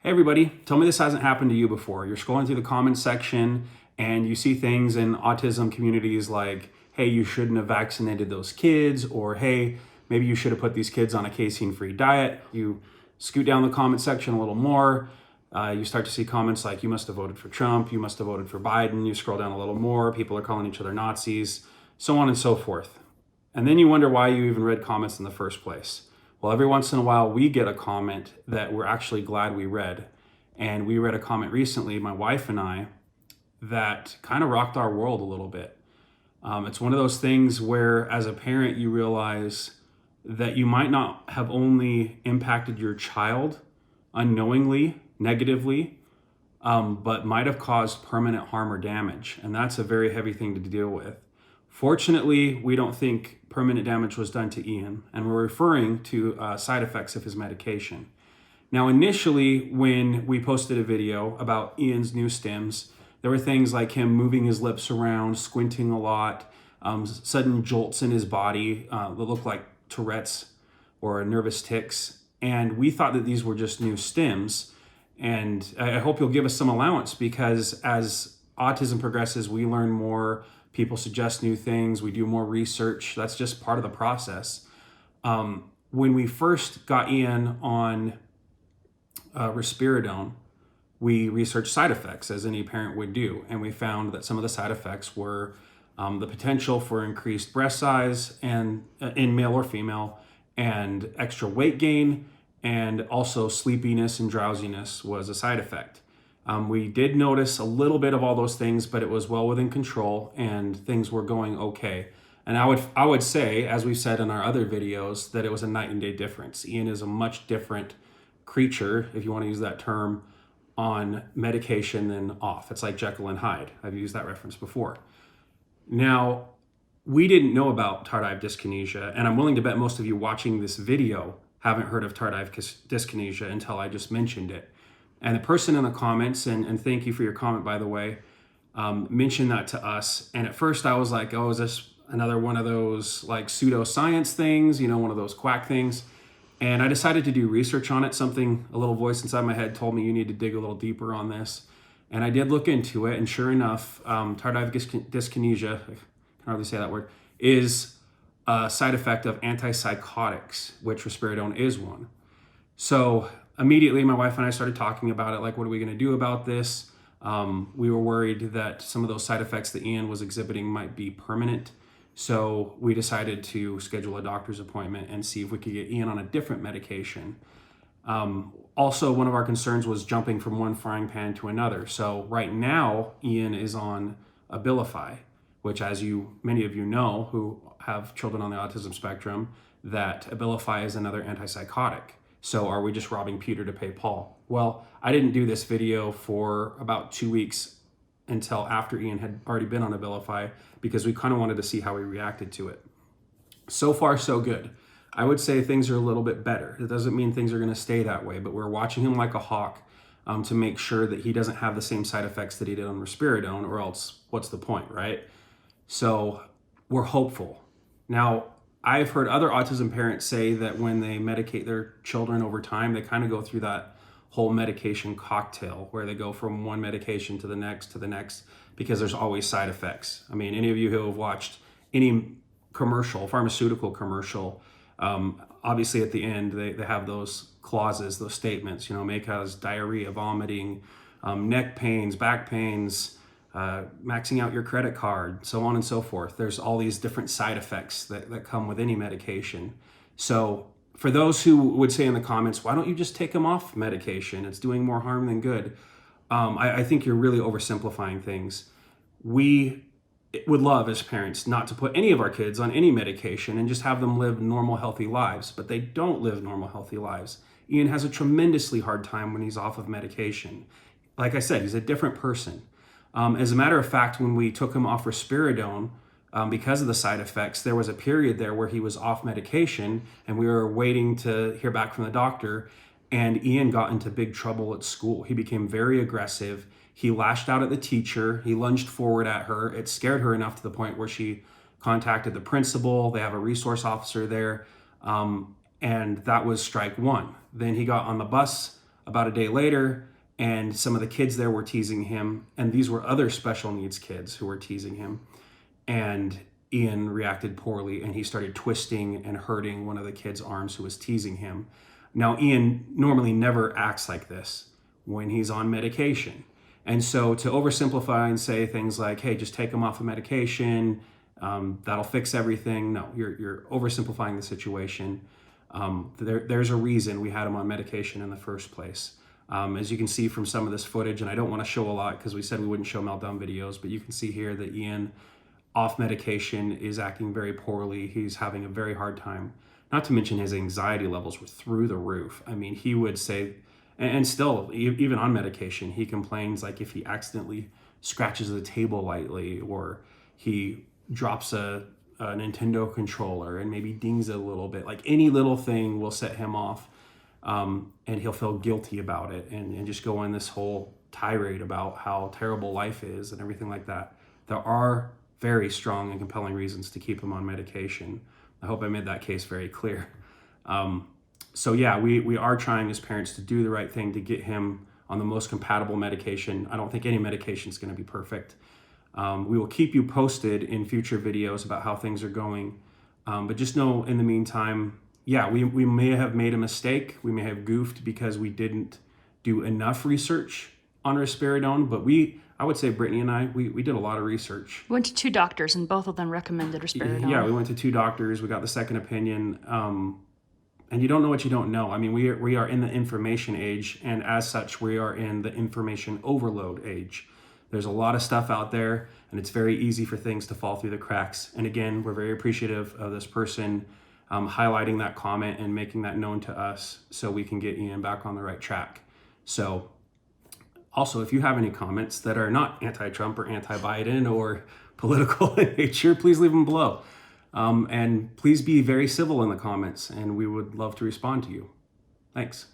Hey everybody, tell me this hasn't happened to you before. You're scrolling through the comments section and you see things in autism communities like, hey, you shouldn't have vaccinated those kids, or hey, maybe you should have put these kids on a casein-free diet. You scoot down the comment section a little more. You start to see comments like, you must have voted for Trump, you must have voted for Biden. You scroll down a little more, people are calling each other Nazis, so on and so forth. And then you wonder why you even read comments in the first place. Well, every once in a while, we get a comment that we're actually glad we read. And we read a comment recently, my wife and I, that kind of rocked our world a little bit. It's one of those things where, as a parent, you realize that you might not have only impacted your child unknowingly, negatively, but might have caused permanent harm or damage. And that's a very heavy thing to deal with. Fortunately, we don't think permanent damage was done to Ian, and we're referring to side effects of his medication. Now, initially, when we posted a video about Ian's new stims, there were things like him moving his lips around, squinting a lot, sudden jolts in his body that looked like Tourette's or nervous tics. And we thought that these were just new stims. And I hope you'll give us some allowance, because as autism progresses, we learn more. People suggest new things. We do more research. That's just part of the process. When we first got Ian on risperidone, we researched side effects, as any parent would do. And we found that some of the side effects were the potential for increased breast size and in male or female, and extra weight gain, and also sleepiness and drowsiness was a side effect. We did notice a little bit of all those things, but it was well within control and things were going okay. And I would say, as we've said in our other videos, that it was a night and day difference. Ian is a much different creature, if you want to use that term, on medication than off. It's like Jekyll and Hyde. I've used that reference before. Now, we didn't know about tardive dyskinesia, and I'm willing to bet most of you watching this video haven't heard of tardive dyskinesia until I just mentioned it. And the person in the comments, and thank you for your comment, by the way, mentioned that to us. And at first I was like, oh, is this another one of those like pseudoscience things, one of those quack things? And I decided to do research on it. A little voice inside my head told me you need to dig a little deeper on this. And I did look into it. And sure enough, tardive dyskinesia, I can hardly say that word, is a side effect of antipsychotics, which risperidone is one. So immediately, my wife and I started talking about it, like, what are we going to do about this? We were worried that some of those side effects that Ian was exhibiting might be permanent. So we decided to schedule a doctor's appointment and see if we could get Ian on a different medication. Also, one of our concerns was jumping from one frying pan to another. So right now, Ian is on Abilify, which, as many of you know who have children on the autism spectrum, that Abilify is another antipsychotic. So are we just robbing Peter to pay Paul? Well, I didn't do this video for about 2 weeks until after Ian had already been on Abilify, because we kind of wanted to see how he reacted to it. So far, so good. I would say things are a little bit better. It doesn't mean things are going to stay that way, but we're watching him like a hawk to make sure that he doesn't have the same side effects that he did on risperidone, or else what's the point, right? So we're hopeful. Now, I've heard other autism parents say that when they medicate their children over time, they kind of go through that whole medication cocktail where they go from one medication to the next, because there's always side effects. I mean, any of you who have watched any pharmaceutical commercial, obviously at the end, they have those clauses, those statements, may cause diarrhea, vomiting, neck pains, back pains, maxing out your credit card, so on and so forth. There's all these different side effects that come with any medication. So for those who would say in the comments, why don't you just take them off medication? It's doing more harm than good. I think you're really oversimplifying things. We would love as parents not to put any of our kids on any medication and just have them live normal, healthy lives, but they don't live normal, healthy lives. Ian has a tremendously hard time when he's off of medication. Like I said, he's a different person. As a matter of fact, when we took him off risperidone, because of the side effects, there was a period there where he was off medication and we were waiting to hear back from the doctor, and Ian got into big trouble at school. He became very aggressive. He lashed out at the teacher. He lunged forward at her. It scared her enough to the point where she contacted the principal. They have a resource officer there. And that was strike one. Then he got on the bus about a day later, and some of the kids there were teasing him, and these were other special needs kids who were teasing him. And Ian reacted poorly, and he started twisting and hurting one of the kids' arms who was teasing him. Now, Ian normally never acts like this when he's on medication. And so to oversimplify and say things like, hey, just take him off of medication, that'll fix everything. No, you're oversimplifying the situation. There's a reason we had him on medication in the first place. As you can see from some of this footage, and I don't want to show a lot because we said we wouldn't show meltdown videos, but you can see here that Ian, off medication, is acting very poorly. He's having a very hard time. Not to mention his anxiety levels were through the roof. I mean, he would say, and still, even on medication, he complains like if he accidentally scratches the table lightly, or he drops a Nintendo controller and maybe dings it a little bit, like any little thing will set him off, and he'll feel guilty about it and just go on this whole tirade about how terrible life is and everything like that. There are very strong and compelling reasons to keep him on medication. I hope I made that case very clear. So yeah, we are trying as parents to do the right thing to get him on the most compatible medication. I don't think any medication is going to be perfect. We will keep you posted in future videos about how things are going. But just know in the meantime, yeah, we may have made a mistake. We may have goofed because we didn't do enough research on risperidone, but I would say Brittany and I, we did a lot of research. We went to 2 doctors and both of them recommended risperidone. Yeah, we went to 2 doctors. We got the second opinion. And you don't know what you don't know. I mean, we are in the information age, and as such, we are in the information overload age. There's a lot of stuff out there, and it's very easy for things to fall through the cracks. And again, we're very appreciative of this person highlighting that comment and making that known to us so we can get Ian back on the right track. So also, if you have any comments that are not anti-Trump or anti-Biden or political in nature, please leave them below. And please be very civil in the comments, and we would love to respond to you. Thanks.